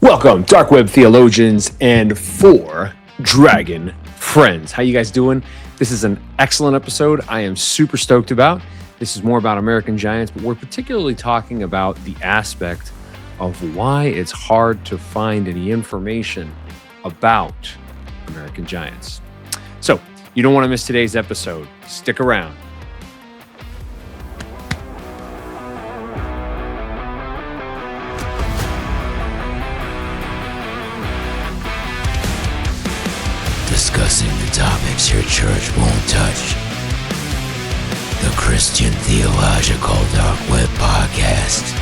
Welcome, dark web theologians and four dragon friends. How you guys doing? This is an excellent episode. I am super stoked about. This is more about American giants, but we're particularly talking about the aspect of why it's hard to find any information about American giants. So you don't want to miss today's episode. Stick around. Discussing the topics your church won't touch. The Christian Theological Dark Web Podcast.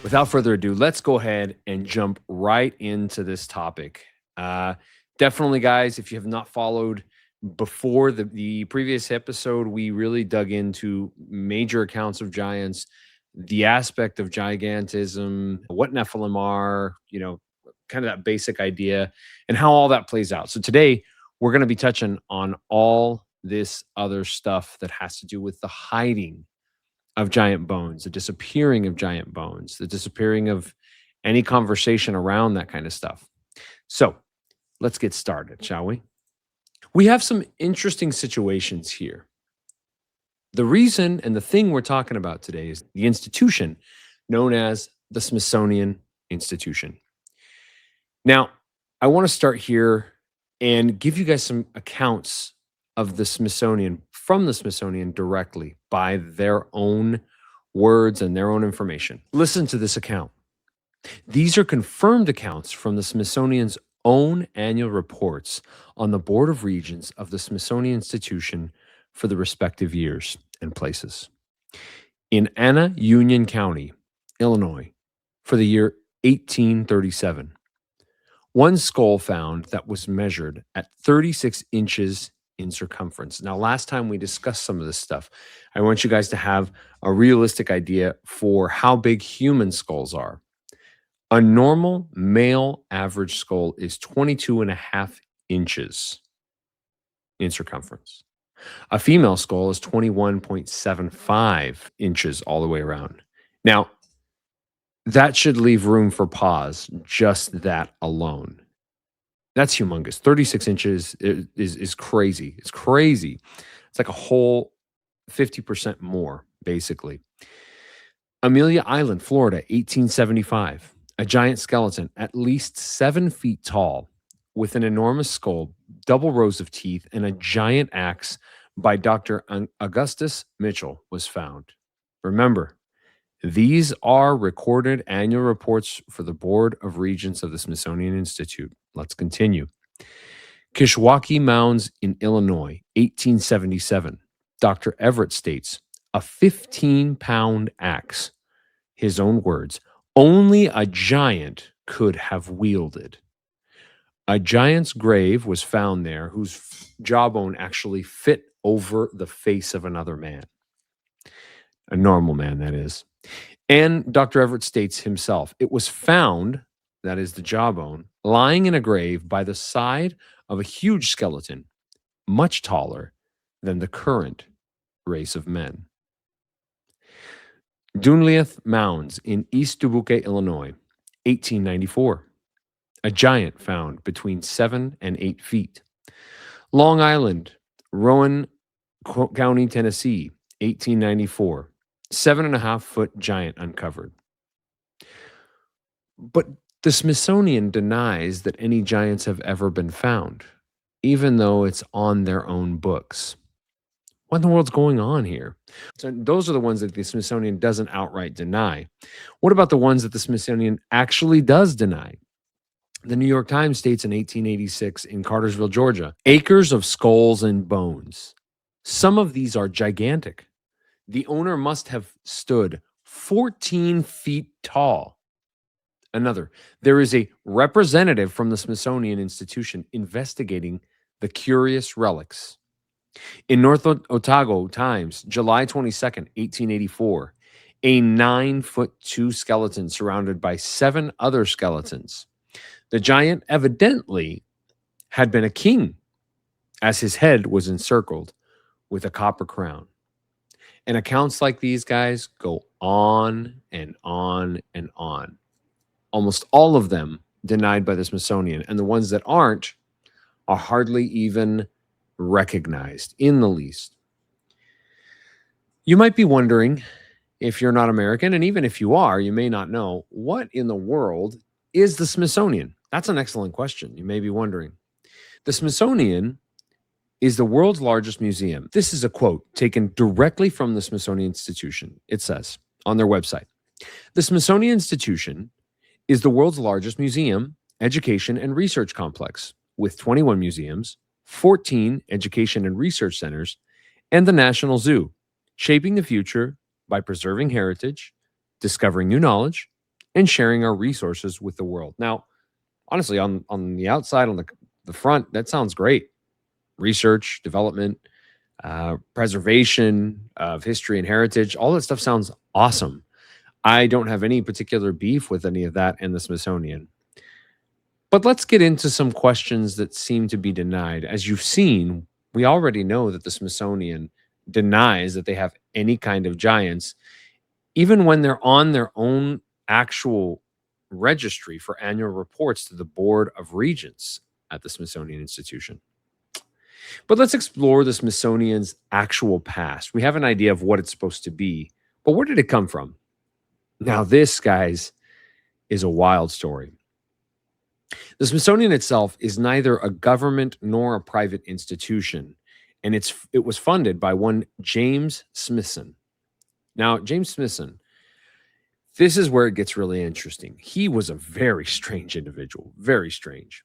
Without further ado, let's go ahead and jump right into this topic. Definitely, guys, if you have not followed before the previous episode, we really dug into major accounts of giants, the aspect of gigantism, what Nephilim are, kind of that basic idea and how all that plays out. So today we're going to be touching on all this other stuff that has to do with the hiding of giant bones, the disappearing of giant bones, the disappearing of any conversation around that kind of stuff. So let's get started, shall we? We have some interesting situations here. The reason and the thing we're talking about today is the institution known as the Smithsonian Institution. Now, I want to start here and give you guys some accounts of the Smithsonian, from the Smithsonian directly, by their own words and their own information. Listen to this account. These are confirmed accounts from the Smithsonian's own annual reports on the Board of Regents of the Smithsonian Institution for the respective years and places. In Anna Union County, Illinois, for the year 1837, one skull found that was measured at 36 inches in circumference. Now, last time we discussed some of this stuff, I want you guys to have a realistic idea for how big human skulls are. A normal male average skull is 22.5 inches in circumference. A female skull is 21.75 inches all the way around. Now, that should leave room for pause, just that alone. That's humongous. 36 inches is crazy. It's crazy. It's like a whole 50% more, basically. Amelia Island, Florida, 1875. A giant skeleton at least 7 feet tall with an enormous skull, double rows of teeth, and a giant axe by Dr. Augustus Mitchell was found. Remember, these are recorded annual reports for the Board of Regents of the Smithsonian Institute. Let's continue. Kishwaukee Mounds in Illinois, 1877. Dr. Everett states, a 15-pound axe, his own words, only a giant could have wielded. A giant's grave was found there whose jawbone actually fit over the face of another man. A normal man, that is. And Dr. Everett states himself, it was found, that is the jawbone, lying in a grave by the side of a huge skeleton, much taller than the current race of men. Dunleith Mounds in East Dubuque, Illinois, 1894. A giant found between 7 and 8 feet. Long Island, Rowan County, Tennessee, 1894. 7.5-foot giant uncovered. But the Smithsonian denies that any giants have ever been found, even though it's on their own books. What in the world's going on here? So those are the ones that the Smithsonian doesn't outright deny. What about the ones that the Smithsonian actually does deny? The New York Times states in 1886 in Cartersville, Georgia, acres of skulls and bones. Some of these are gigantic. The owner must have stood 14 feet tall. Another, there is a representative from the Smithsonian Institution investigating the curious relics. In North Otago Times, July 22nd, 1884, a 9'2" skeleton surrounded by 7 other skeletons. The giant evidently had been a king, as his head was encircled with a copper crown. And accounts like these, guys, go on and on and on. Almost all of them denied by the Smithsonian, and the ones that aren't are hardly even recognized in the least. You might be wondering, if you're not American, and even if you are, you may not know, what in the world is the Smithsonian? That's an excellent question. You may be wondering. The Smithsonian is the world's largest museum. This is a quote taken directly from the Smithsonian Institution. It says on their website, the Smithsonian Institution is the world's largest museum, education, and research complex with 21 museums, 14 education and research centers, and the National Zoo, shaping the future by preserving heritage, discovering new knowledge, and sharing our resources with the world. Now, honestly, on the outside, on the front, that sounds great. Research, development, preservation of history and heritage, all that stuff sounds awesome. I don't have any particular beef with any of that and the Smithsonian. But let's get into some questions that seem to be denied. As you've seen, we already know that the Smithsonian denies that they have any kind of giants, even when they're on their own actual registry for annual reports to the Board of Regents at the Smithsonian Institution. But let's explore the Smithsonian's actual past. We have an idea of what it's supposed to be, but where did it come from? Now, this, guys, is a wild story. The Smithsonian itself is neither a government nor a private institution, and it was funded by one James Smithson. Now, James Smithson, this is where it gets really interesting. He was a very strange individual, very strange.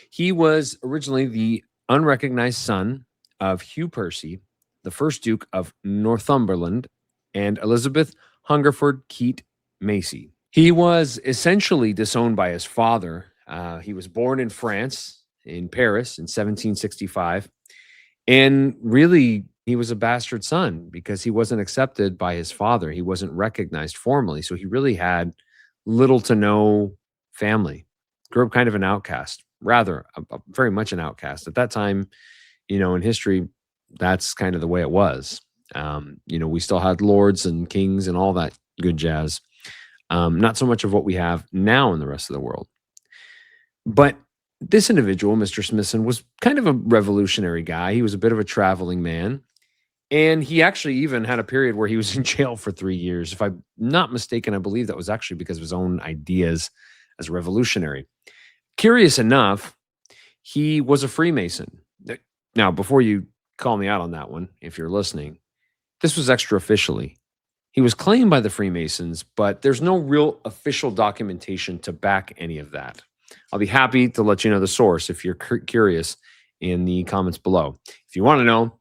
He was originally the unrecognized son of Hugh Percy, the first Duke of Northumberland, and Elizabeth Hungerford Keat Macy. He was essentially disowned by his father. He was born in France, in Paris, in 1765. And really, he was a bastard son because he wasn't accepted by his father. He wasn't recognized formally. So he really had little to no family. Grew up kind of an outcast, rather, very much an outcast. At that time, in history, that's kind of the way it was. We still had lords and kings and all that good jazz. Not so much of what we have now in the rest of the world. But this individual, Mr. Smithson, was kind of a revolutionary guy. He was a bit of a traveling man. And he actually even had a period where he was in jail for 3 years. If I'm not mistaken, I believe that was actually because of his own ideas as a revolutionary. Curious enough, he was a Freemason. Now, before you call me out on that one, if you're listening, this was extra officially. He was claimed by the Freemasons, but there's no real official documentation to back any of that. I'll be happy to let you know the source if you're curious in the comments below. If you want to know,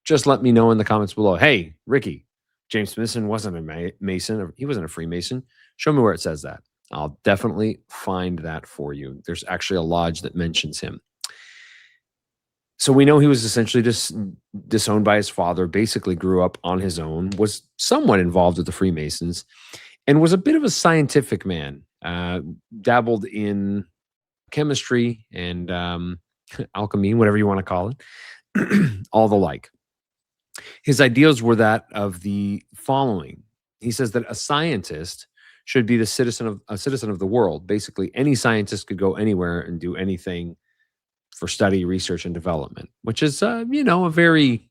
just let me know in the comments below. Hey, Ricky, James Smithson wasn't a Mason. He wasn't a Freemason. Show me where it says that. I'll definitely find that for you. There's actually a lodge that mentions him. So we know he was essentially just disowned by his father, basically grew up on his own, was somewhat involved with the Freemasons, and was a bit of a scientific man. Dabbled in chemistry and alchemy, whatever you want to call it, all the like. His ideas were that of the following. He says that a scientist should be a citizen of the world. Basically, any scientist could go anywhere and do anything for study, research, and development, which is, a very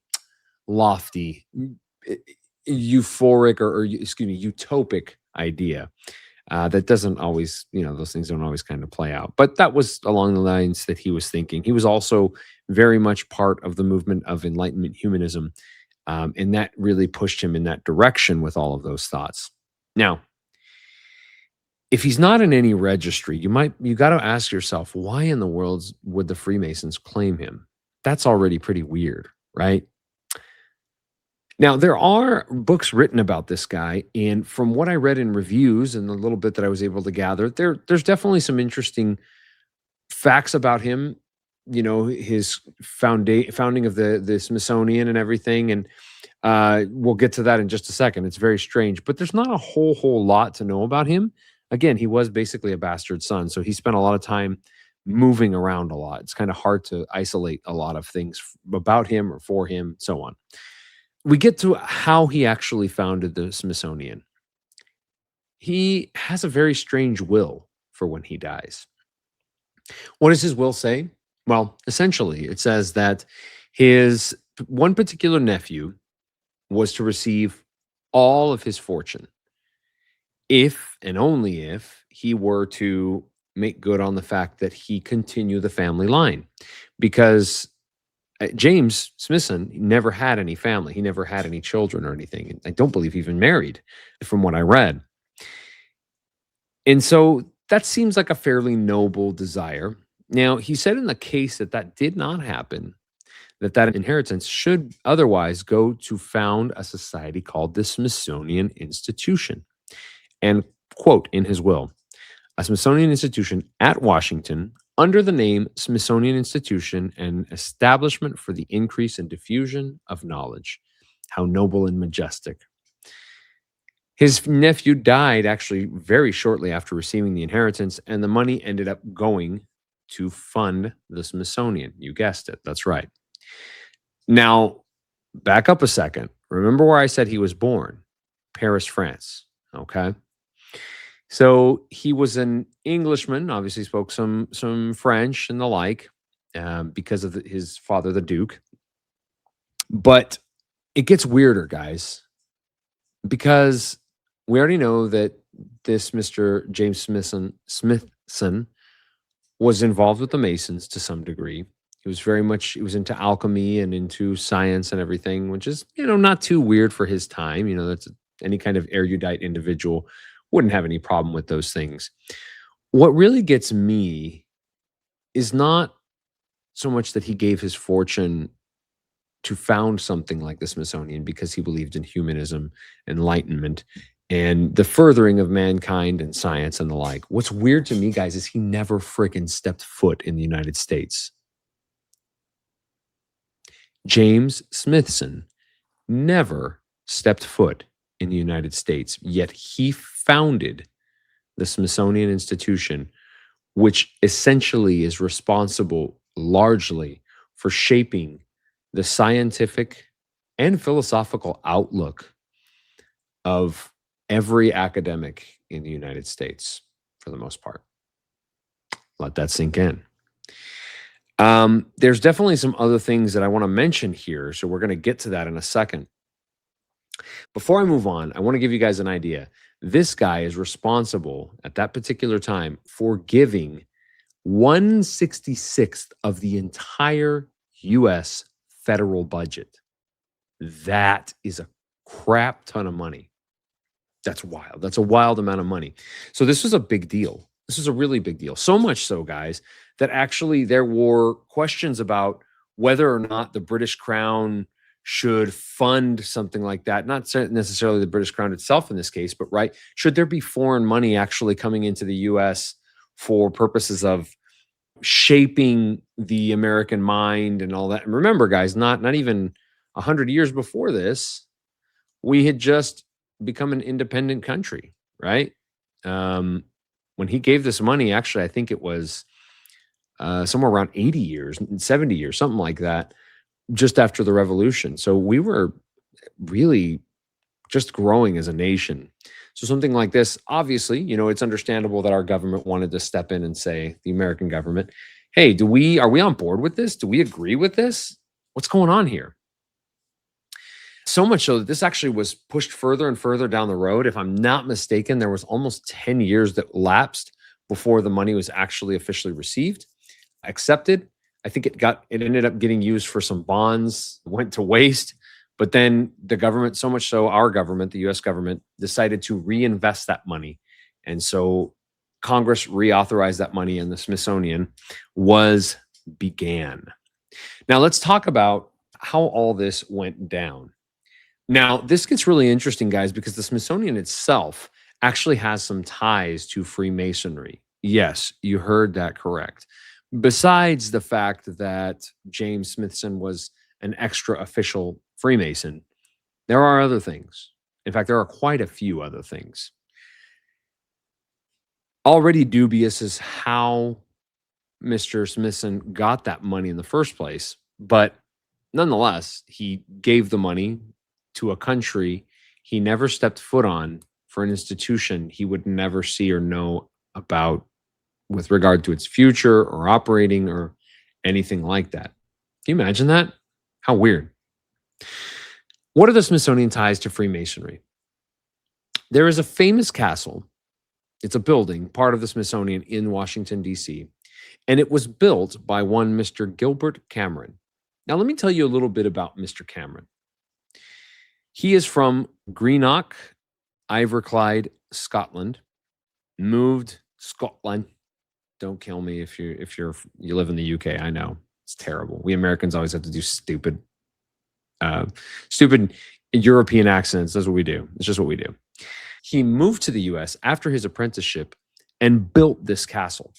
lofty, euphoric, or utopic idea. That doesn't always, those things don't always kind of play out. But that was along the lines that he was thinking. He was also very much part of the movement of Enlightenment humanism, and that really pushed him in that direction with all of those thoughts. Now, if he's not in any registry, you got to ask yourself, why in the world would the Freemasons claim him? That's already pretty weird, right? Now, there are books written about this guy, and from what I read in reviews and the little bit that I was able to gather, there's definitely some interesting facts about him, his founding of the Smithsonian and everything, and we'll get to that in just a second. It's very strange, but there's not a whole lot to know about him. Again, he was basically a bastard son, so he spent a lot of time moving around a lot. It's kind of hard to isolate a lot of things about him or for him, so on. we get to how he actually founded the Smithsonian. He has a very strange will for when he dies. What does his will say? Well, essentially, it says that his one particular nephew was to receive all of his fortune if and only if he were to make good on the fact that he continue the family line. Because James Smithson never had any family. He never had any children or anything. And I don't believe he even married, from what I read. And so that seems like a fairly noble desire. Now, he said in the case that that did not happen, that inheritance should otherwise go to found a society called the Smithsonian Institution. And quote in his will, a Smithsonian Institution at Washington under the name Smithsonian Institution, an establishment for the increase and diffusion of knowledge. How noble and majestic. His nephew died actually very shortly after receiving the inheritance, and the money ended up going to fund the Smithsonian. You guessed it. That's right. Now, back up a second. Remember where I said he was born? Paris, France. Okay. So he was an Englishman, obviously spoke some French and the like, because of his father, the Duke. But it gets weirder, guys, because we already know that this Mr. James Smithson was involved with the Masons to some degree. He was into alchemy and into science and everything, which is, not too weird for his time. That's any kind of erudite individual wouldn't have any problem with those things. What really gets me is not so much that he gave his fortune to found something like the Smithsonian because he believed in humanism, enlightenment, and the furthering of mankind and science and the like. What's weird to me, guys, is he never freaking stepped foot in the United States. James Smithson never stepped foot in the United States, yet he founded the Smithsonian Institution, which essentially is responsible largely for shaping the scientific and philosophical outlook of every academic in the United States, for the most part. Let that sink in. There's definitely some other things that I want to mention here, so we're going to get to that in a second. Before I move on, I want to give you guys an idea. This guy is responsible at that particular time for giving 1/66th of the entire U.S. federal budget. That is a crap ton of money. That's wild. That's a wild amount of money. So this was a big deal. This was a really big deal. So much so, guys, that actually there were questions about whether or not the British Crown should fund something like that. Not necessarily the British Crown itself in this case, but right, should there be foreign money actually coming into the U.S. for purposes of shaping the American mind and all that? And remember, guys, not even 100 years before this, we had just become an independent country, right? When he gave this money, actually, I think it was somewhere around 80 years, 70 years, something like that, just after the revolution. So we were really just growing as a nation. So something like this, obviously, it's understandable that our government wanted to step in and say, the American government, hey, are we on board with this? Do we agree with this? What's going on here? So much so that this actually was pushed further and further down the road. If I'm not mistaken, there was almost 10 years that lapsed before the money was actually officially received, accepted. I think it ended up getting used for some bonds, went to waste. But then the government, so much so our government, the US government, decided to reinvest that money. And so Congress reauthorized that money and the Smithsonian began. Now let's talk about how all this went down. Now, this gets really interesting, guys, because the Smithsonian itself actually has some ties to Freemasonry. Yes, you heard that correct. Besides the fact that James Smithson was an extra official Freemason, there are other things. In fact, there are quite a few other things. Already dubious is how Mr. Smithson got that money in the first place, but nonetheless, he gave the money to a country he never stepped foot on, for an institution he would never see or know about with regard to its future or operating or anything like that. Can you imagine that? How weird. What are the Smithsonian ties to Freemasonry? There is a famous castle. It's a building, part of the Smithsonian in Washington, D.C., and it was built by one Mr. Gilbert Cameron. Now, let me tell you a little bit about Mr. Cameron. He is from Greenock, Iverclyde, Scotland. Moved Scotland. Don't kill me if you live in the UK. I know it's terrible. We Americans always have to do stupid European accents. That's what we do. It's just what we do. He moved to the US after his apprenticeship and built this castle.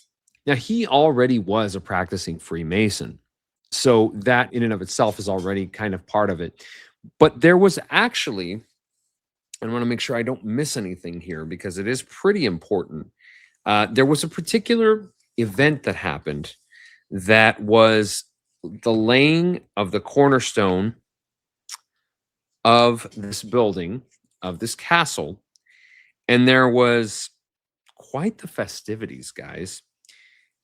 Now, he already was a practicing Freemason, so that in and of itself is already kind of part of it. But there was actually, I want to make sure I don't miss anything here because it is pretty important. There was a particular event that happened that was the laying of the cornerstone of this building, of this castle. And there was quite the festivities, guys.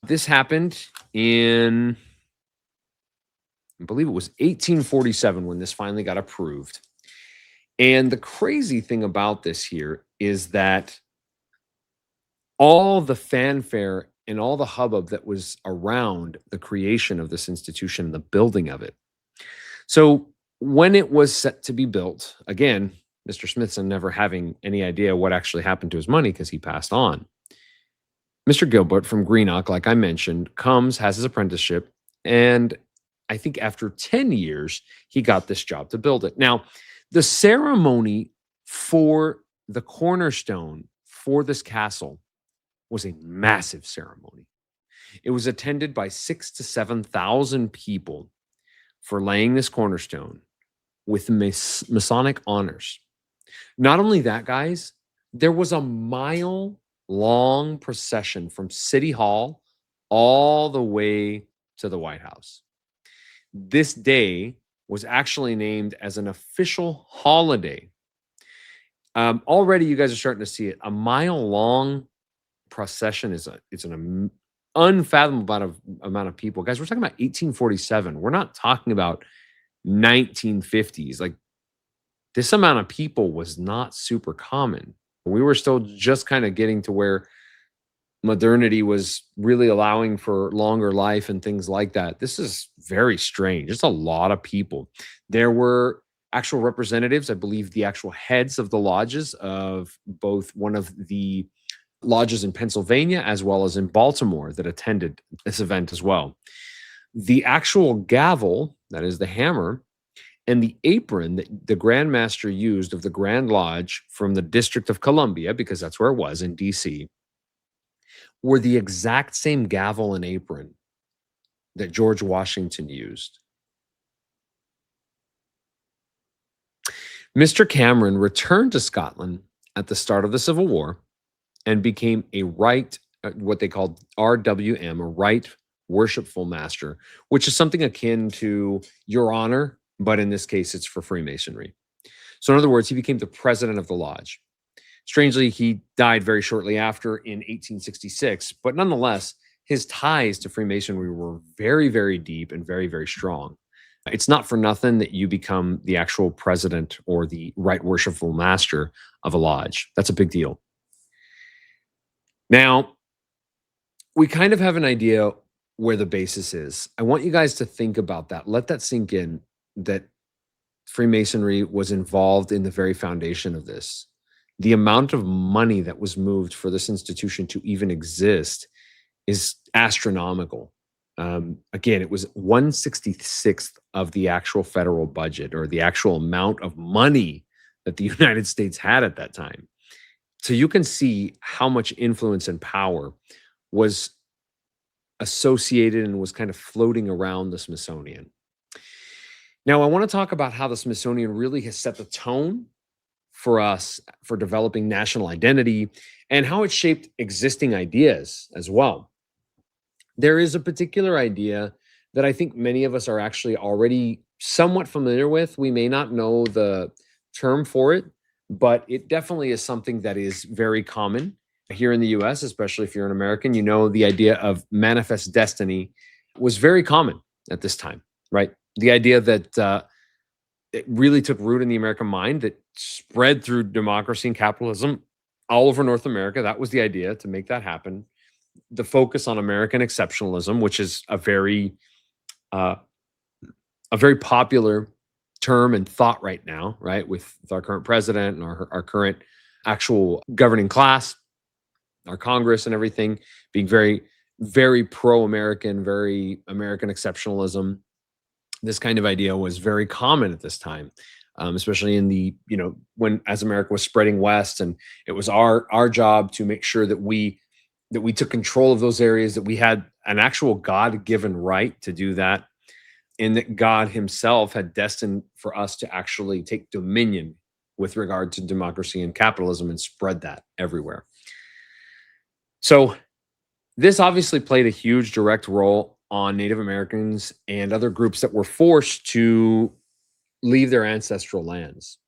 This happened in, I believe it was 1847 when this finally got approved. And the crazy thing about this here is that all the fanfare and all the hubbub that was around the creation of this institution and the building of it. So when it was set to be built, again, Mr. Smithson never having any idea what actually happened to his money because he passed on. Mr. Gilbert from Greenock, like I mentioned, comes, has his apprenticeship, and I think after 10 years, he got this job to build it. Now, the ceremony for the cornerstone for this castle was a massive ceremony. It was attended by 6,000 to 7,000 people for laying this cornerstone with Masonic honors. Not only that, guys, there was a mile-long procession from City Hall all the way to the White House. This day was actually named as an official holiday. Already, you guys are starting to see it. A mile-long procession is an unfathomable amount of people. Guys, we're talking about 1847. We're not talking about 1950s. Like, this amount of people was not super common. We were still just kind of getting to where modernity was really allowing for longer life and things like that. This is very strange. It's a lot of people. There were actual representatives, I believe the actual heads of the lodges of both one of the lodges in Pennsylvania as well as in Baltimore that attended this event as well. The actual gavel, that is the hammer, and the apron that the Grand Master used of the Grand Lodge from the District of Columbia, because that's where it was in DC, were the exact same gavel and apron that George Washington used. Mr. Cameron returned to Scotland at the start of the Civil War and became a what they called RWM, a Right Worshipful Master, which is something akin to Your Honor, but in this case, it's for Freemasonry. So in other words, he became the president of the lodge. Strangely, he died very shortly after in 1866, but nonetheless, his ties to Freemasonry were very, very deep and very, very strong. It's not for nothing that you become the actual president or the Right Worshipful Master of a lodge. That's a big deal. Now, we kind of have an idea where the basis is. I want you guys to think about that. Let that sink in, that Freemasonry was involved in the very foundation of this. The amount of money that was moved for this institution to even exist is astronomical. Again, it was 1/66th of the actual federal budget, or the actual amount of money that the United States had at that time. So you can see how much influence and power was associated and was kind of floating around the Smithsonian. Now, I want to talk about how the Smithsonian really has set the tone for us for developing national identity and how it shaped existing ideas as well. There is a particular idea that I think many of us are actually already somewhat familiar with. We may not know the term for it, but it definitely is something that is very common here in the US, especially if you're an American. You know, the idea of manifest destiny was very common at this time, right? The idea that it really took root in the American mind, that spread through democracy and capitalism all over North America. That was the idea, to make that happen. The focus on American exceptionalism, which is uh, a very popular term and thought right now, right? With our current president and our current actual governing class, our Congress and everything being very, very pro-American, very American exceptionalism. This kind of idea was very common at this time, especially in the, when as America was spreading west, and it was our job to make sure that we took control of those areas, that we had an actual God-given right to do that, and that God himself had destined for us to actually take dominion with regard to democracy and capitalism and spread that everywhere. So this obviously played a huge direct role on Native Americans and other groups that were forced to leave their ancestral lands.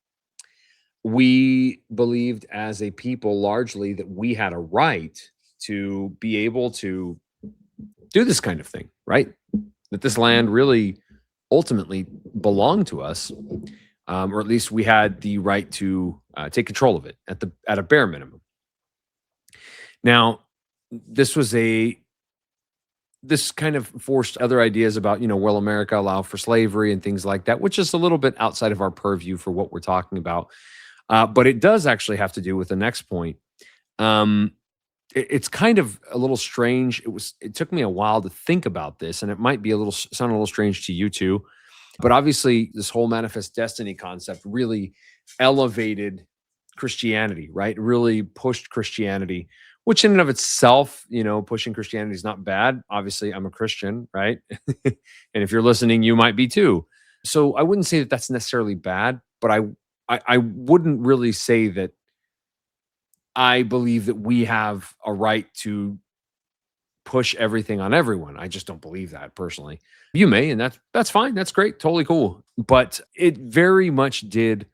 We believed as a people largely that we had a right to be able to do this kind of thing, right? That this land really ultimately belonged to us, or at least we had the right to take control of it at a bare minimum. Now, this kind of forced other ideas about, will America allow for slavery and things like that, which is a little bit outside of our purview for what we're talking about. But it does actually have to do with the next point. It's kind of a little strange. It took me a while to think about this, and it might be sound a little strange to you too. But obviously, this whole manifest destiny concept really elevated Christianity, right? It really pushed Christianity, which in and of itself, pushing Christianity is not bad. Obviously, I'm a Christian, right? And if you're listening, you might be too. So I wouldn't say that that's necessarily bad, but I wouldn't really say that I believe that we have a right to push everything on everyone. I just don't believe that personally. You may, and that's fine. That's great. Totally cool. But it very much did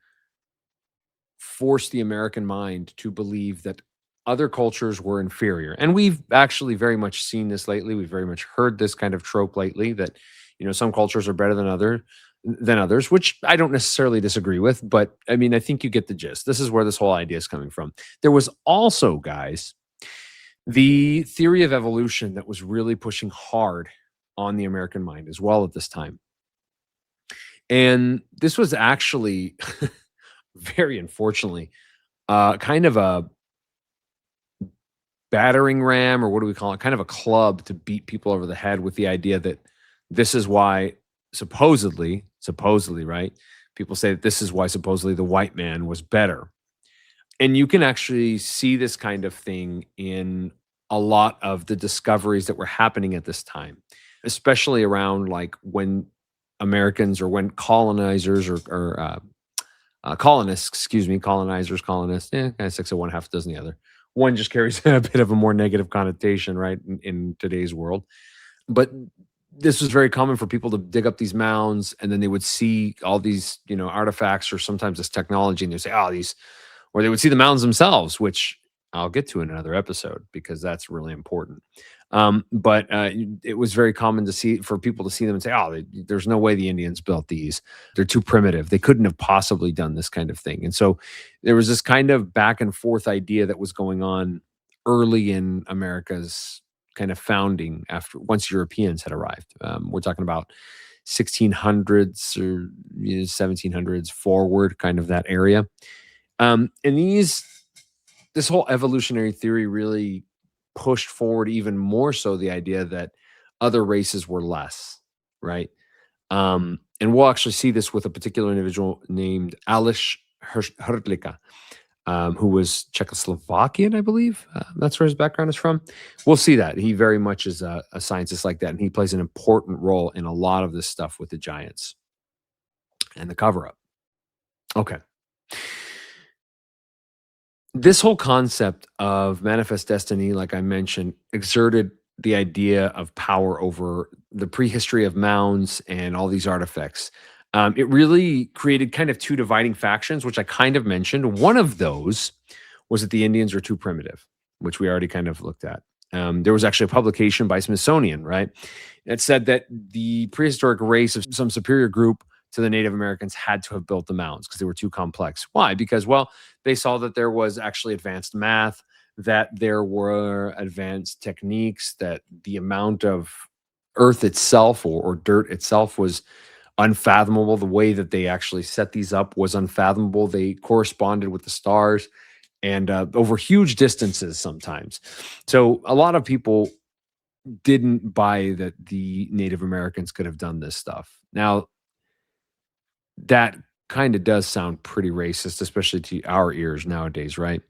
force the American mind to believe that other cultures were inferior. And we've actually very much seen this lately. We've very much heard this kind of trope lately, that, some cultures are better than others, which I don't necessarily disagree with. But I mean, I think you get the gist. This is where this whole idea is coming from. There was also, guys, the theory of evolution that was really pushing hard on the American mind as well at this time. And this was actually, very unfortunately, kind of a battering ram, or what do we call it? Kind of a club to beat people over the head with the idea that this is why supposedly, right? People say that this is why supposedly the white man was better. And you can actually see this kind of thing in a lot of the discoveries that were happening at this time, especially around like when Americans, or when colonizers or colonists, colonists, kind of 6 of one, half a dozen the other. One just carries a bit of a more negative connotation, right, in today's world. But this was very common for people to dig up these mounds, and then they would see all these, artifacts, or sometimes this technology, and they'd say, or they would see the mounds themselves, which I'll get to in another episode because that's really important. But it was very common for people to see them and say, there's no way the Indians built these. They're too primitive. They couldn't have possibly done this kind of thing. And so there was this kind of back and forth idea that was going on early in America's kind of founding once Europeans had arrived. We're talking about 1600s or 1700s forward, kind of that area. And this whole evolutionary theory really pushed forward even more so the idea that other races were less, right? And we'll actually see this with a particular individual named Aleš Hrdlička, who was Czechoslovakian, I believe. That's where his background is from. We'll see that. He very much is a scientist like that, and he plays an important role in a lot of this stuff with the giants and the cover-up. Okay. This whole concept of manifest destiny, like I mentioned, exerted the idea of power over the prehistory of mounds and all these artifacts. It really created kind of two dividing factions, which I kind of mentioned. One of those was that the Indians were too primitive, which we already kind of looked at. There was actually a publication by Smithsonian, right? It said that the prehistoric race of some superior group to the Native Americans had to have built the mounds because they were too complex. Why? Because, well, they saw that there was actually advanced math, that there were advanced techniques, that the amount of earth itself or dirt itself was unfathomable. The way that they actually set these up was unfathomable. They corresponded with the stars and over huge distances sometimes. So a lot of people didn't buy that the Native Americans could have done this stuff. Now, that kind of does sound pretty racist, especially to our ears nowadays, right?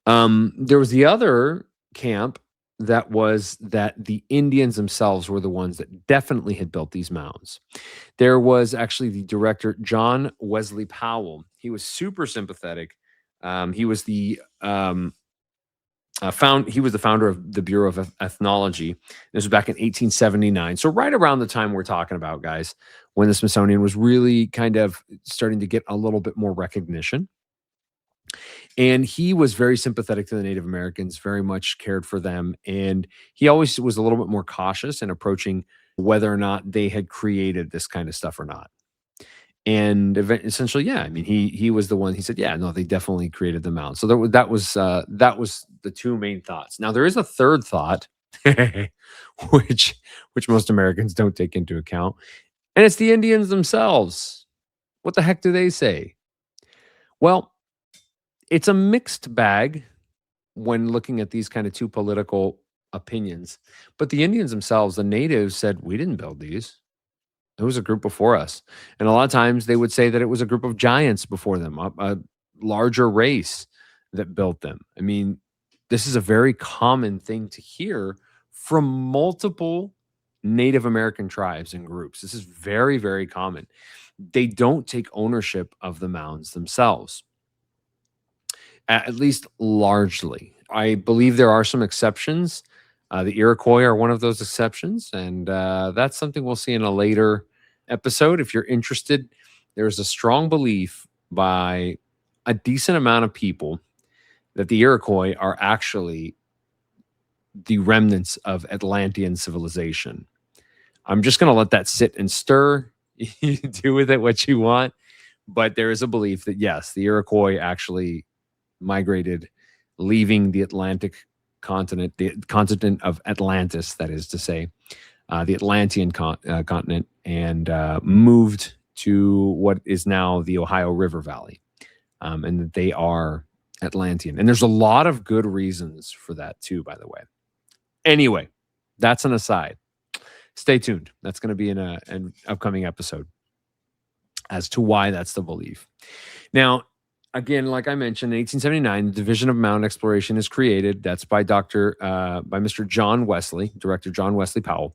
There was the other camp that was that the Indians themselves were the ones that definitely had built these mounds. There was actually the director, John Wesley Powell. He was super sympathetic. He was the he was the founder of the Bureau of Ethnology. This was back in 1879. So right around the time we're talking about, guys, when the Smithsonian was really kind of starting to get a little bit more recognition. And he was very sympathetic to the Native Americans, very much cared for them. And he always was a little bit more cautious in approaching whether or not they had created this kind of stuff or not. And essentially, yeah, I mean, he was the one. He said, yeah, no, they definitely created the mound. So that was the two main thoughts. Now there is a third thought, which most Americans don't take into account, and it's the Indians themselves. What the heck do they say? Well, it's a mixed bag when looking at these kind of two political opinions. But the Indians themselves, the natives, said we didn't build these. It was a group before us. And a lot of times they would say that it was a group of giants before them, a larger race that built them. I mean, this is a very common thing to hear from multiple Native American tribes and groups. This is very, very common. They don't take ownership of the mounds themselves, at least largely. I believe there are some exceptions. The Iroquois are one of those exceptions, and that's something we'll see in a later episode. If you're interested, there's a strong belief by a decent amount of people that the Iroquois are actually the remnants of Atlantean civilization. I'm just going to let that sit and stir. You do with it what you want, but there is a belief that, yes, the Iroquois actually migrated, leaving the Atlantic continent, the continent of Atlantis, that is to say, the Atlantean continent, and moved to what is now the Ohio River Valley, and that they are Atlantean. And there's a lot of good reasons for that too, by the way. Anyway, that's an aside. Stay tuned. That's going to be in an upcoming episode as to why that's the belief. Now, again, like I mentioned, in 1879, the Division of Mound Exploration is created. That's by Mr. John Wesley, Director John Wesley Powell.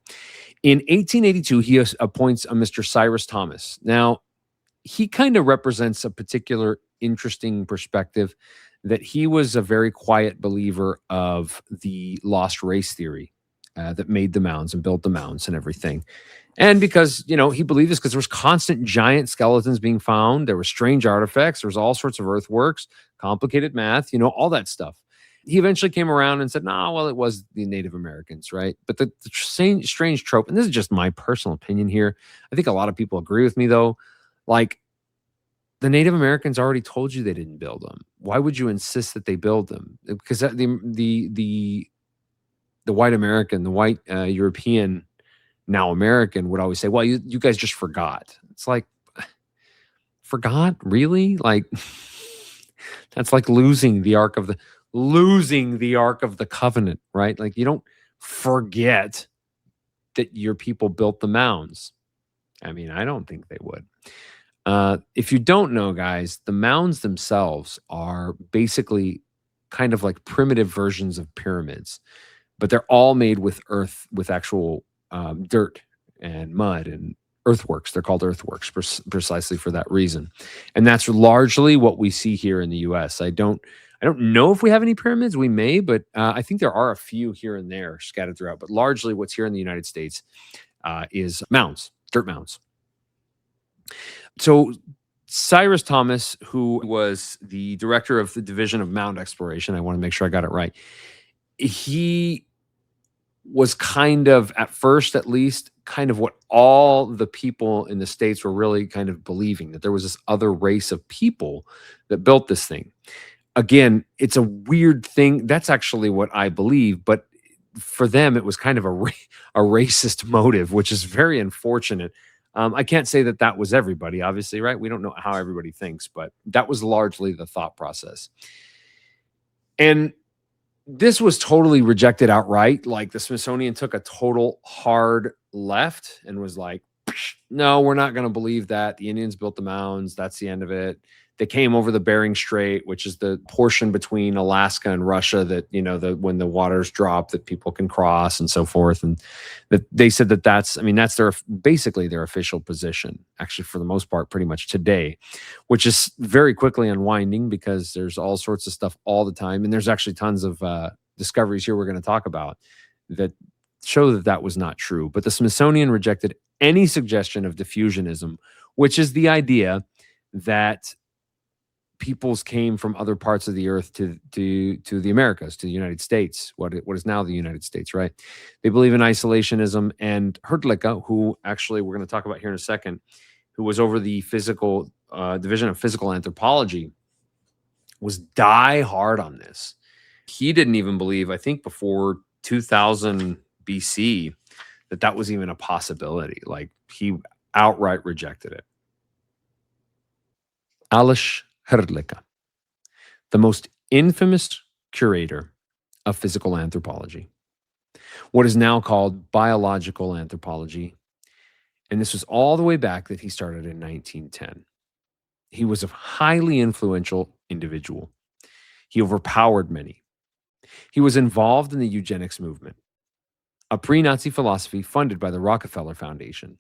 In 1882, he appoints a Mr. Cyrus Thomas. Now, he kind of represents a particular interesting perspective that he was a very quiet believer of the lost race theory that made the mounds and built the mounds and everything. And because, he believed this because there was constant giant skeletons being found. There were strange artifacts. There was all sorts of earthworks, complicated math, all that stuff. He eventually came around and said, well, it was the Native Americans, right? But the strange trope, and this is just my personal opinion here. I think a lot of people agree with me, though. Like, the Native Americans already told you they didn't build them. Why would you insist that they build them? Because the white American, the white European, now American, would always say, well, you guys just forgot. It's like, forgot? Really? Like, that's like losing the Ark of the Covenant, right? Like, you don't forget that your people built the mounds. I mean, I don't think they would. If you don't know, guys, the mounds themselves are basically kind of like primitive versions of pyramids, but they're all made with earth, with actual dirt and mud and earthworks. They're called earthworks precisely for that reason. And that's largely what we see here in the U.S. I don't know if we have any pyramids. We may, but I think there are a few here and there scattered throughout. But largely what's here in the United States is mounds, dirt mounds. So Cyrus Thomas, who was the director of the Division of Mound Exploration, I want to make sure I got it right. He was kind of, at first at least, kind of what all the people in the States were really kind of believing, that there was this other race of people that built this thing. Again, it's a weird thing. That's actually what I believe, but for them, it was kind of a racist motive, which is very unfortunate. I can't say that that was everybody, obviously, right? We don't know how everybody thinks, but that was largely the thought process. And this was totally rejected outright. Like, the Smithsonian took a total hard left and was like, no, we're not going to believe that. The Indians built the mounds. That's the end of it. They came over the Bering Strait, which is the portion between Alaska and Russia that, when the waters drop, that people can cross and so forth. And that they said that that's basically their official position, actually, for the most part, pretty much today, which is very quickly unwinding because there's all sorts of stuff all the time. And there's actually tons of discoveries here we're going to talk about that show that that was not true. But the Smithsonian rejected any suggestion of diffusionism, which is the idea that peoples came from other parts of the earth to the Americas, to the United States, what is now the United States, right? They believe in isolationism. And Hrdlička, who actually we're going to talk about here in a second, who was over the physical division of physical anthropology, was die hard on this. He didn't even believe, I think before 2000 BC, that was even a possibility. Like, he outright rejected it. Aleš Hrdlička, the most infamous curator of physical anthropology, what is now called biological anthropology. And this was all the way back that he started in 1910. He was a highly influential individual. He overpowered many. He was involved in the eugenics movement, a pre-Nazi philosophy funded by the Rockefeller Foundation.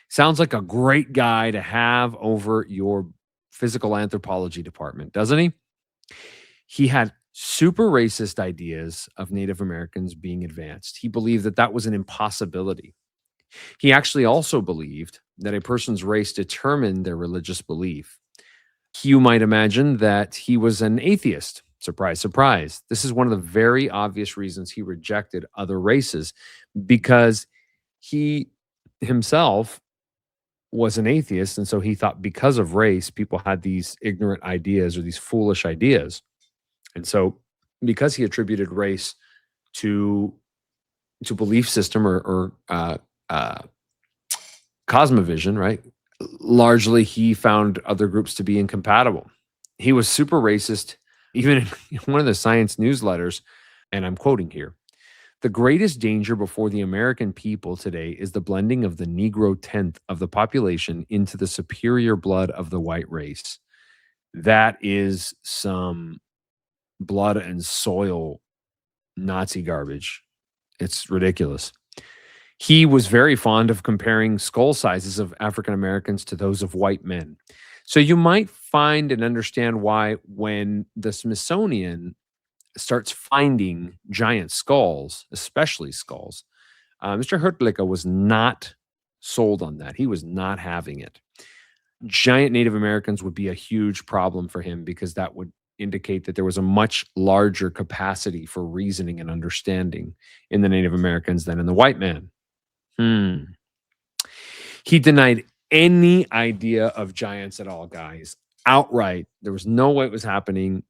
Sounds like a great guy to have over your physical anthropology department, doesn't he? He had super racist ideas of Native Americans being advanced. He believed that that was an impossibility. He actually also believed that a person's race determined their religious belief. You might imagine that he was an atheist. Surprise, surprise. This is one of the very obvious reasons he rejected other races, because he himself was an atheist. And so he thought because of race, people had these ignorant ideas or these foolish ideas. And so because he attributed race to belief system or cosmovision, right? Largely, he found other groups to be incompatible. He was super racist, even in one of the science newsletters, and I'm quoting here: "The greatest danger before the American people today is the blending of the Negro tenth of the population into the superior blood of the white race." That is some blood and soil Nazi garbage. It's ridiculous. He was very fond of comparing skull sizes of African Americans to those of white men. So you might find and understand why, when the Smithsonian starts finding giant skulls, especially skulls, Mr. Hrdlička was not sold on that. He was not having it. Giant Native Americans would be a huge problem for him, because that would indicate that there was a much larger capacity for reasoning and understanding in the Native Americans than in the white man. He denied any idea of giants at all, guys. Outright. There was no way it was happening.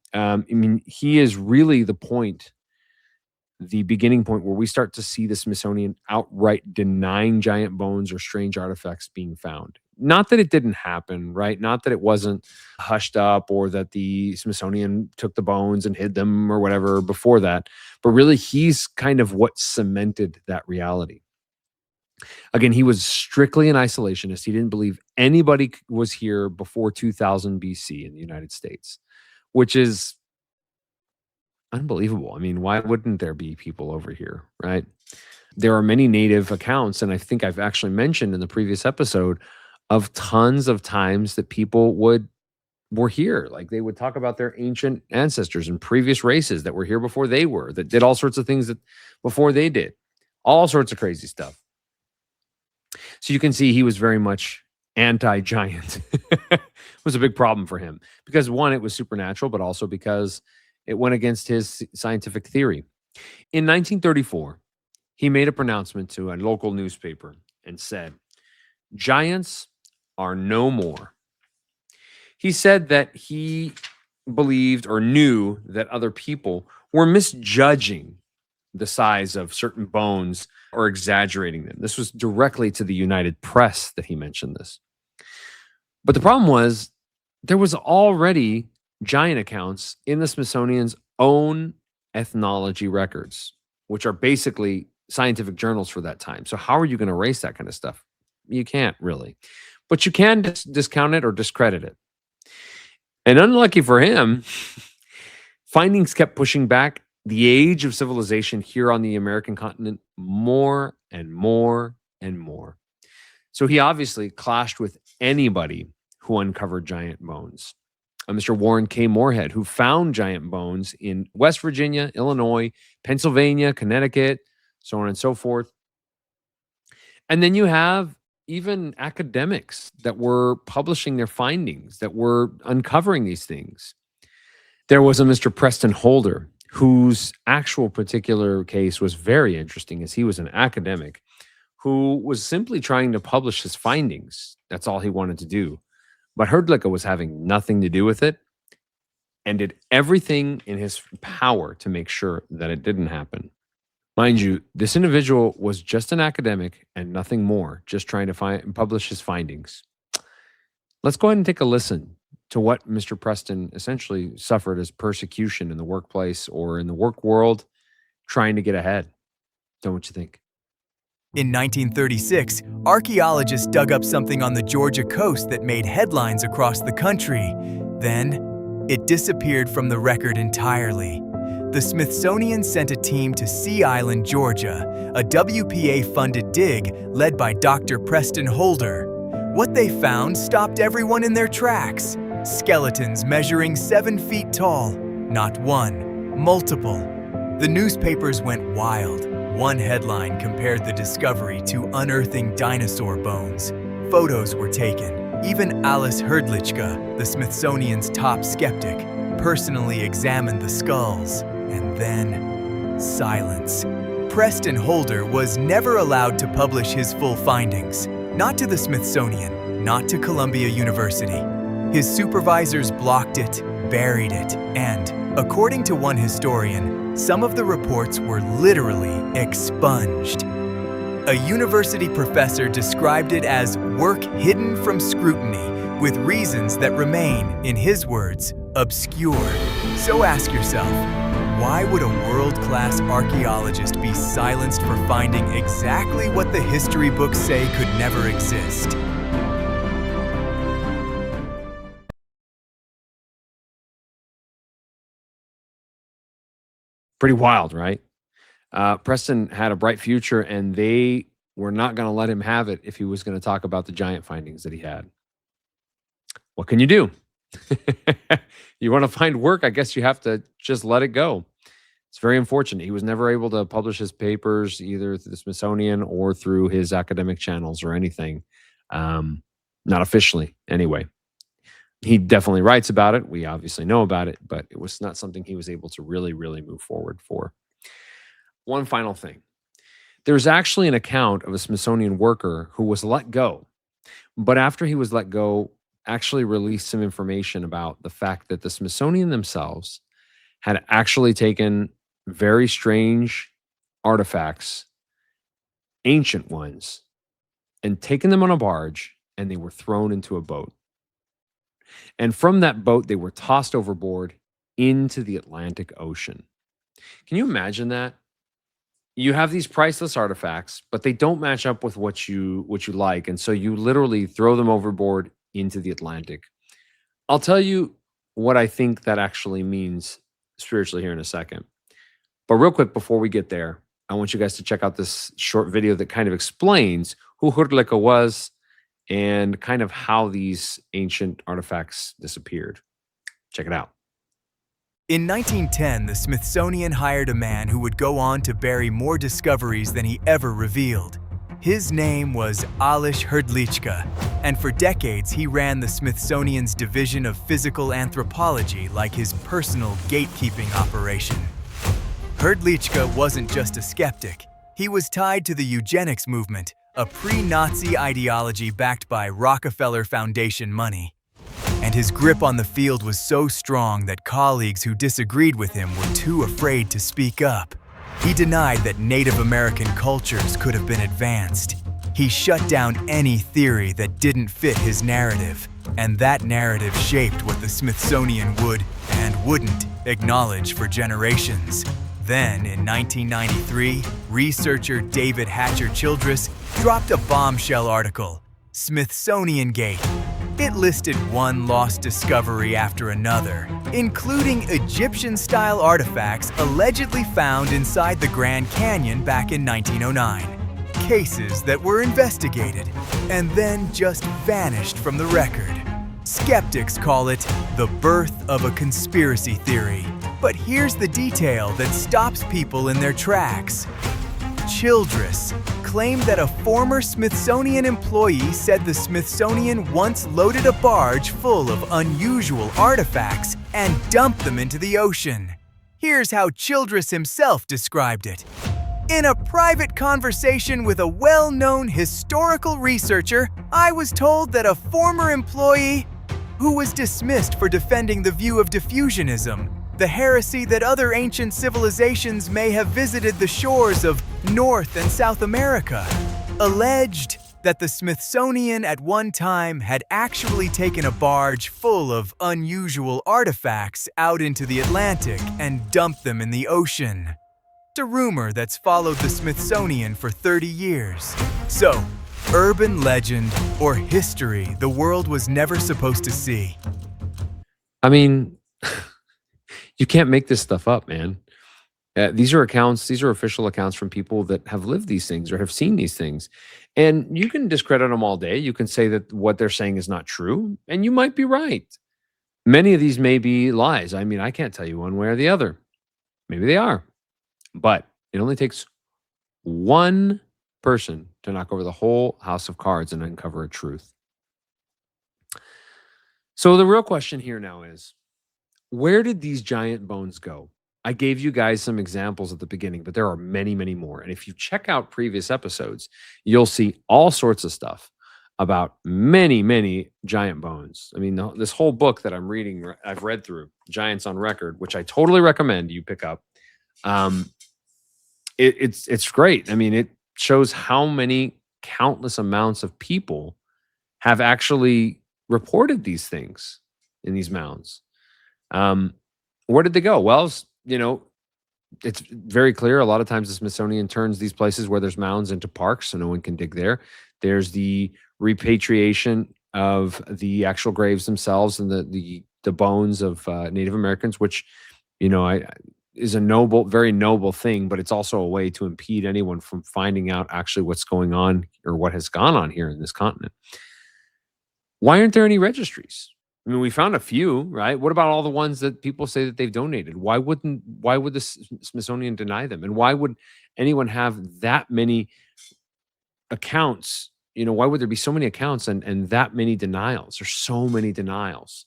He is really the beginning point where we start to see the Smithsonian outright denying giant bones or strange artifacts being found. Not that it didn't happen, right? Not that it wasn't hushed up, or that the Smithsonian took the bones and hid them or whatever before that, but really he's kind of what cemented that reality. Again, he was strictly an isolationist. He didn't believe anybody was here before 2000 BC in the United States, which is unbelievable. I mean, why wouldn't there be people over here, right? There are many native accounts, and I think I've actually mentioned in the previous episode, of tons of times that people were here. Like, they would talk about their ancient ancestors and previous races that were here before they were, that did all sorts of things that before they did, all sorts of crazy stuff. So you can see he was very much anti-giant was a big problem for him because one, it was supernatural, but also because it went against his scientific theory. In 1934, he made a pronouncement to a local newspaper and said, "Giants are no more." He said that he believed or knew that other people were misjudging the size of certain bones or exaggerating them. This was directly to the United Press that he mentioned this. But the problem was there was already giant accounts in the Smithsonian's own ethnology records, which are basically scientific journals for that time. So how are you going to erase that kind of stuff? You can't really. But you can discount it or discredit it. And unlucky for him, findings kept pushing back the age of civilization here on the American continent more and more and more. So he obviously clashed with anybody who uncovered giant bones. Mr. Warren K. Moorhead, who found giant bones in West Virginia, Illinois, Pennsylvania, Connecticut, so on and so forth. And then you have even academics that were publishing their findings, that were uncovering these things. There was a Mr. Preston Holder, whose actual particular case was very interesting, as he was an academic who was simply trying to publish his findings. That's all he wanted to do. But Hrdlička was having nothing to do with it and did everything in his power to make sure that it didn't happen. Mind you, this individual was just an academic and nothing more, just trying to publish his findings. Let's go ahead and take a listen to what Mr. Preston essentially suffered as persecution in the workplace or in the work world, trying to get ahead. Don't you think? In 1936, archaeologists dug up something on the Georgia coast that made headlines across the country. Then, it disappeared from the record entirely. The Smithsonian sent a team to Sea Island, Georgia, a WPA-funded dig led by Dr. Preston Holder. What they found stopped everyone in their tracks. Skeletons measuring 7 feet tall. Not one, multiple. The newspapers went wild. One headline compared the discovery to unearthing dinosaur bones. Photos were taken. Even Aleš Hrdlička, the Smithsonian's top skeptic, personally examined the skulls. And then, silence. Preston Holder was never allowed to publish his full findings. Not to the Smithsonian, not to Columbia University. His supervisors blocked it, buried it, and, according to one historian, some of the reports were literally expunged. A university professor described it as work hidden from scrutiny, with reasons that remain, in his words, obscure. So ask yourself, why would a world-class archaeologist be silenced for finding exactly what the history books say could never exist? Pretty wild, right? Preston had a bright future, and they were not going to let him have it if he was going to talk about the giant findings that he had. What can you do? You want to find work, I guess you have to just let it go. It's very unfortunate. He was never able to publish his papers either through the Smithsonian or through his academic channels or anything. Not officially, anyway. He definitely writes about it. We obviously know about it, but it was not something he was able to really, really move forward for. One final thing. There's actually an account of a Smithsonian worker who was let go, but after he was let go, actually released some information about the fact that the Smithsonian themselves had actually taken very strange artifacts, ancient ones, and taken them on a barge, and they were thrown into a boat. And from that boat, they were tossed overboard into the Atlantic Ocean. Can you imagine that? You have these priceless artifacts, but they don't match up with what you like, and so you literally throw them overboard into the Atlantic. I'll tell you what I think that actually means spiritually here in a second. But real quick, before we get there, I want you guys to check out this short video that kind of explains who Hrdlička was and kind of how these ancient artifacts disappeared. Check it out. In 1910, the Smithsonian hired a man who would go on to bury more discoveries than he ever revealed. His name was Aleš Hrdlička, and for decades he ran the Smithsonian's Division of Physical Anthropology like his personal gatekeeping operation. Hrdlička wasn't just a skeptic. He was tied to the eugenics movement, a pre-Nazi ideology backed by Rockefeller Foundation money. And his grip on the field was so strong that colleagues who disagreed with him were too afraid to speak up. He denied that Native American cultures could have been advanced. He shut down any theory that didn't fit his narrative, and that narrative shaped what the Smithsonian would and wouldn't acknowledge for generations. Then, in 1993, researcher David Hatcher Childress dropped a bombshell article, Smithsonian Gate. It listed one lost discovery after another, including Egyptian-style artifacts allegedly found inside the Grand Canyon back in 1909. Cases that were investigated and then just vanished from the record. Skeptics call it the birth of a conspiracy theory. But here's the detail that stops people in their tracks. Childress claimed that a former Smithsonian employee said the Smithsonian once loaded a barge full of unusual artifacts and dumped them into the ocean. Here's how Childress himself described it. In a private conversation with a well-known historical researcher, I was told that a former employee who was dismissed for defending the view of diffusionism, the heresy that other ancient civilizations may have visited the shores of North and South America, alleged that the Smithsonian at one time had actually taken a barge full of unusual artifacts out into the Atlantic and dumped them in the ocean. It's a rumor that's followed the Smithsonian for 30 years. So, urban legend or history the world was never supposed to see. I mean, you can't make this stuff up, man. These are accounts, these are official accounts from people that have lived these things or have seen these things. And you can discredit them all day. You can say that what they're saying is not true, and you might be right. Many of these may be lies. I mean, I can't tell you one way or the other. Maybe they are. But it only takes one person to knock over the whole house of cards and uncover a truth. So the real question here now is, where did these giant bones go? I gave you guys some examples at the beginning, but there are many, many more. And if you check out previous episodes, you'll see all sorts of stuff about many, many giant bones. I mean, this whole book that I'm reading, I've read through, Giants on Record, which I totally recommend you pick up. It's great. I mean, it shows how many countless amounts of people have actually reported these things in these mounds. Where did they go? Well, you know, it's very clear. A lot of times the Smithsonian turns these places where there's mounds into parks, so no one can dig there. There's the repatriation of the actual graves themselves and the bones of Native Americans, which, you know, is a noble, very noble thing, but it's also a way to impede anyone from finding out actually what's going on or what has gone on here in this continent. Why aren't there any registries? I mean, we found a few, right? What about all the ones that people say that they've donated? Why would the Smithsonian deny them? And why would anyone have that many accounts? You know, why would there be so many accounts and that many denials? There's so many denials.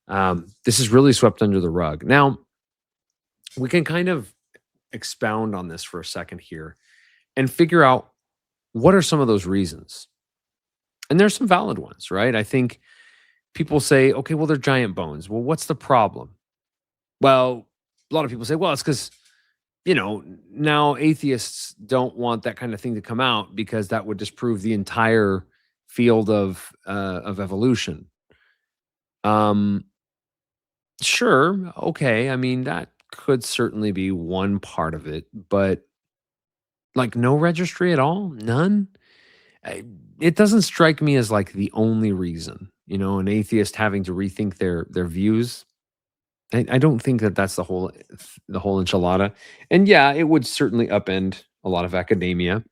This is really swept under the rug. Now, we can kind of expound on this for a second here and figure out what are some of those reasons. And there's some valid ones, right? I think people say, okay, well, they're giant bones. Well, what's the problem? Well, a lot of people say, well, it's because, you know, now atheists don't want that kind of thing to come out because that would disprove the entire field of evolution. Sure, okay. I mean, that could certainly be one part of it, but like no registry at all, none. It doesn't strike me as like the only reason. You know, an atheist having to rethink their views. I don't think that that's the whole enchilada. And yeah, it would certainly upend a lot of academia,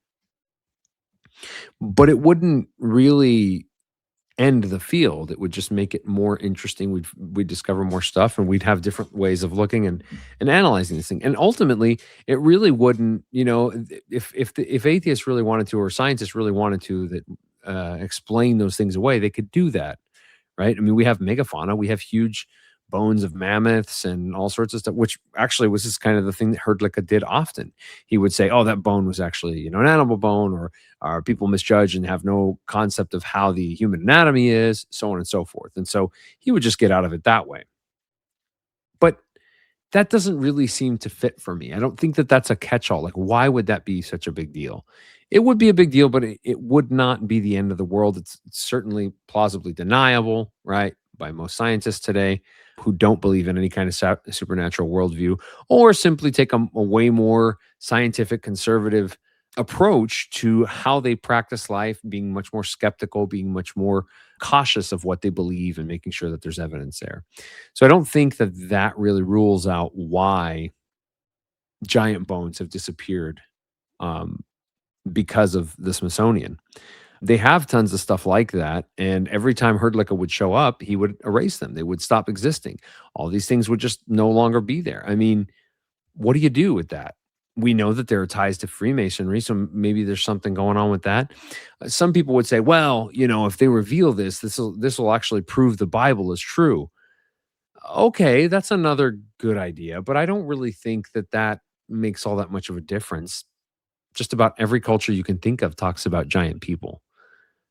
but it wouldn't really end the field. It would just make it more interesting. We'd discover more stuff, and we'd have different ways of looking and analyzing this thing. And ultimately, it really wouldn't, if atheists really wanted to, or scientists really wanted to, that explain those things away, they could do that, right? I mean, we have megafauna, we have huge bones of mammoths and all sorts of stuff, which actually was just kind of the thing that Hrdlička did often. He would say, "Oh, that bone was actually, an animal bone," or people misjudge and have no concept of how the human anatomy is, so on and so forth. And so he would just get out of it that way. But that doesn't really seem to fit for me. I don't think that that's a catch-all. Like, why would that be such a big deal? It would be a big deal, but it would not be the end of the world. It's certainly plausibly deniable, right, by most scientists today who don't believe in any kind of supernatural worldview, or simply take a way more scientific, conservative approach to how they practice life, being much more skeptical, being much more cautious of what they believe, and making sure that there's evidence there. So I don't think that that really rules out why giant bones have disappeared um, because of the Smithsonian. They have tons of stuff like that, and every time Hrdlička would show up, he would erase them. They would stop existing. All these things would just no longer be there. I mean, what do you do with that? We know that there are ties to Freemasonry, so maybe there's something going on with that. Some people would say, well, if they reveal this will actually prove the Bible is true. Okay, that's another good idea, but I don't really think that that makes all that much of a difference. Just about every culture you can think of talks about giant people,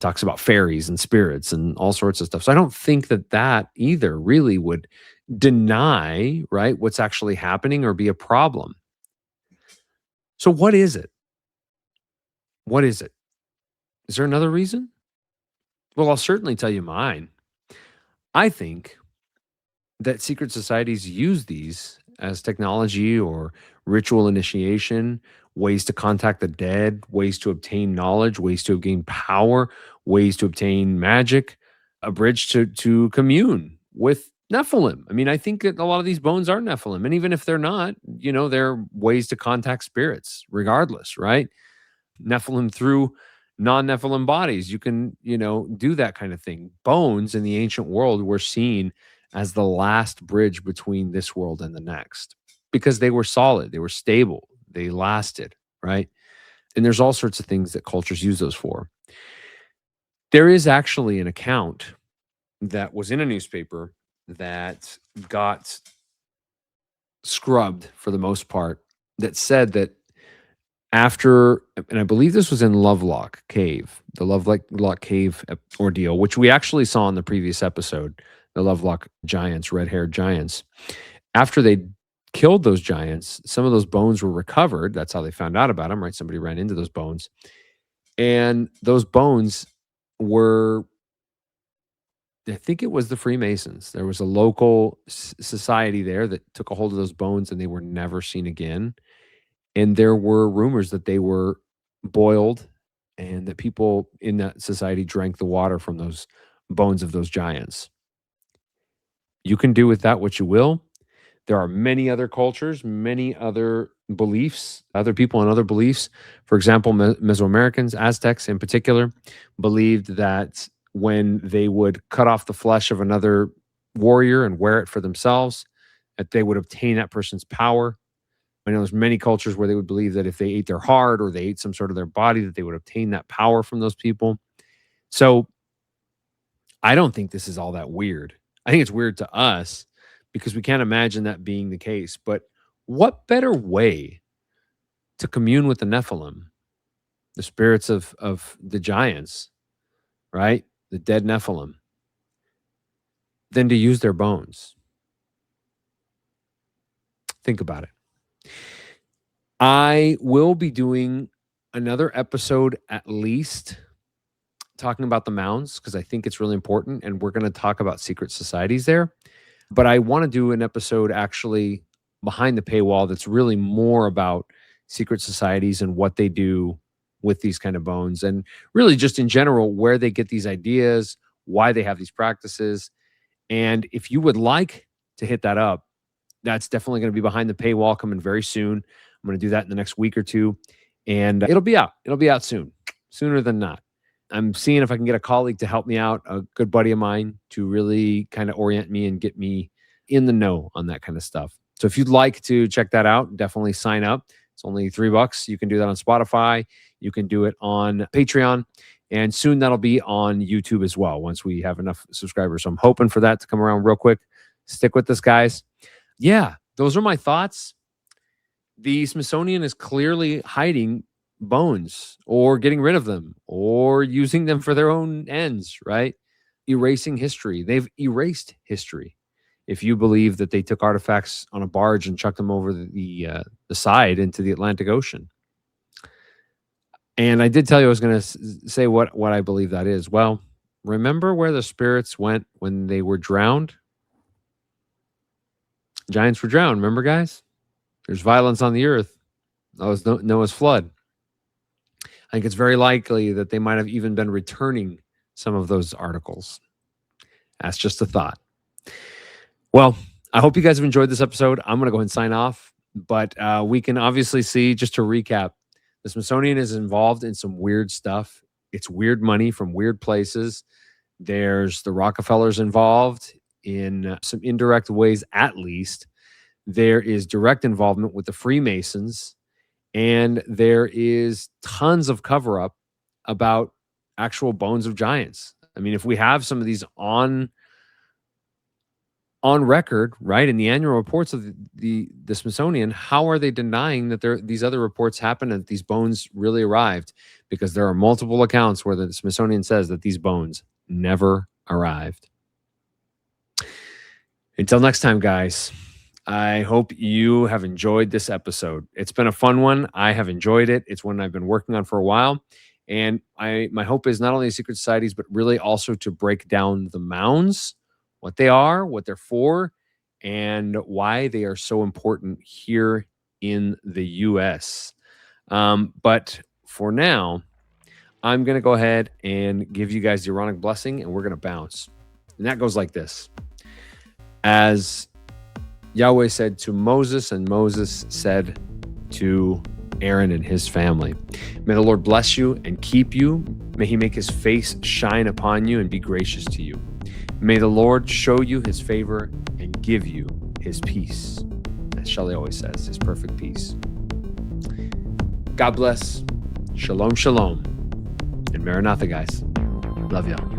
talks about fairies and spirits and all sorts of stuff. So I don't think that that either really would deny, right, what's actually happening or be a problem. So what is it? What is it? Is there another reason? Well, I'll certainly tell you mine. I think that secret societies use these as technology or ritual initiation, ways to contact the dead, ways to obtain knowledge, ways to gain power, ways to obtain magic, a bridge to commune with Nephilim. I mean, I think that a lot of these bones are Nephilim. And even if they're not, they're ways to contact spirits regardless, right? Nephilim through non-Nephilim bodies. You can, do that kind of thing. Bones in the ancient world were seen as the last bridge between this world and the next because they were solid, they were stable, they lasted, right? And there's all sorts of things that cultures use those for. There is actually an account that was in a newspaper that got scrubbed for the most part that said that after, and I believe this was in Lovelock Cave, the Lovelock Cave ordeal, which we actually saw in the previous episode, the Lovelock giants, red-haired giants. After they killed those giants, some of those bones were recovered. That's how they found out about them, right? Somebody ran into those bones. And those bones were, I think it was the Freemasons. There was a local society there that took a hold of those bones, and they were never seen again. And there were rumors that they were boiled and that people in that society drank the water from those bones of those giants. You can do with that what you will. There are many other cultures, many other beliefs, other people and other beliefs. For example, Mesoamericans, Aztecs in particular, believed that when they would cut off the flesh of another warrior and wear it for themselves, that they would obtain that person's power. I know there's many cultures where they would believe that if they ate their heart or they ate some sort of their body, that they would obtain that power from those people. So I don't think this is all that weird. I think it's weird to us because we can't imagine that being the case. But what better way to commune with the Nephilim, the spirits of the giants, right? The dead Nephilim, than to use their bones? Think about it. I will be doing another episode at least talking about the mounds because I think it's really important, and we're going to talk about secret societies there. But I want to do an episode actually behind the paywall that's really more about secret societies and what they do with these kind of bones, and really just in general where they get these ideas, why they have these practices. And if you would like to hit that up, that's definitely going to be behind the paywall coming very soon. I'm going to do that in the next week or two, and it'll be out. It'll be out soon, sooner than not. I'm seeing if I can get a colleague to help me out, a good buddy of mine, to really kind of orient me and get me in the know on that kind of stuff. So if you'd like to check that out, definitely sign up. It's only $3. You can do that on Spotify. You can do it on Patreon. And soon that'll be on YouTube as well once we have enough subscribers. So I'm hoping for that to come around real quick. Stick with this, guys. Yeah, those are my thoughts. The Smithsonian is clearly hiding bones or getting rid of them or using them for their own ends, right? Erasing history. They've erased history. If you believe that they took artifacts on a barge and chucked them over the side into the Atlantic Ocean. And I did tell you I was going to say what I believe that is. Well, remember where the spirits went when they were drowned? Giants were drowned. Remember, guys? There's violence on the earth. That was Noah's flood. I think it's very likely that they might have even been returning some of those articles. That's just a thought. Well, I hope you guys have enjoyed this episode. I'm going to go ahead and sign off. But we can obviously see, just to recap, the Smithsonian is involved in some weird stuff. It's weird money from weird places. There's the Rockefellers involved in some indirect ways, at least. There is direct involvement with the Freemasons. And there is tons of cover-up about actual bones of giants. I mean, if we have some of these on record, right, in the annual reports of the Smithsonian, how are they denying that these other reports happened and these bones really arrived? Because there are multiple accounts where the Smithsonian says that these bones never arrived. Until next time, guys, I hope you have enjoyed this episode. It's been a fun one. I have enjoyed it. It's one I've been working on for a while. And my hope is not only secret societies, but really also to break down the mounds, what they are, what they're for, and why they are so important here in the U.S. But for now, I'm going to go ahead and give you guys the Aaronic blessing, and we're going to bounce. And that goes like this. As Yahweh said to Moses, and Moses said to Aaron and his family, may the Lord bless you and keep you. May he make his face shine upon you and be gracious to you. May the Lord show you his favor and give you his peace. As Shelley always says, his perfect peace. God bless. Shalom, shalom. And Maranatha, guys. Love y'all.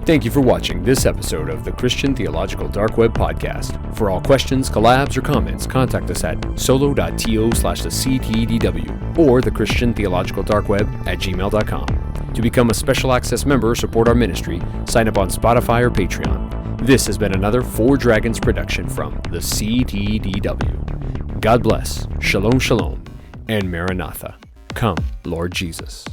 Thank you for watching this episode of the Christian Theological Dark Web Podcast. For all questions, collabs, or comments, contact us at solo.to/thectdw or the Christian Theological Dark Web at gmail.com. To become a special access member or support our ministry, sign up on Spotify or Patreon. This has been another Four Dragons production from the CTDW. God bless, Shalom, Shalom, and Maranatha. Come, Lord Jesus.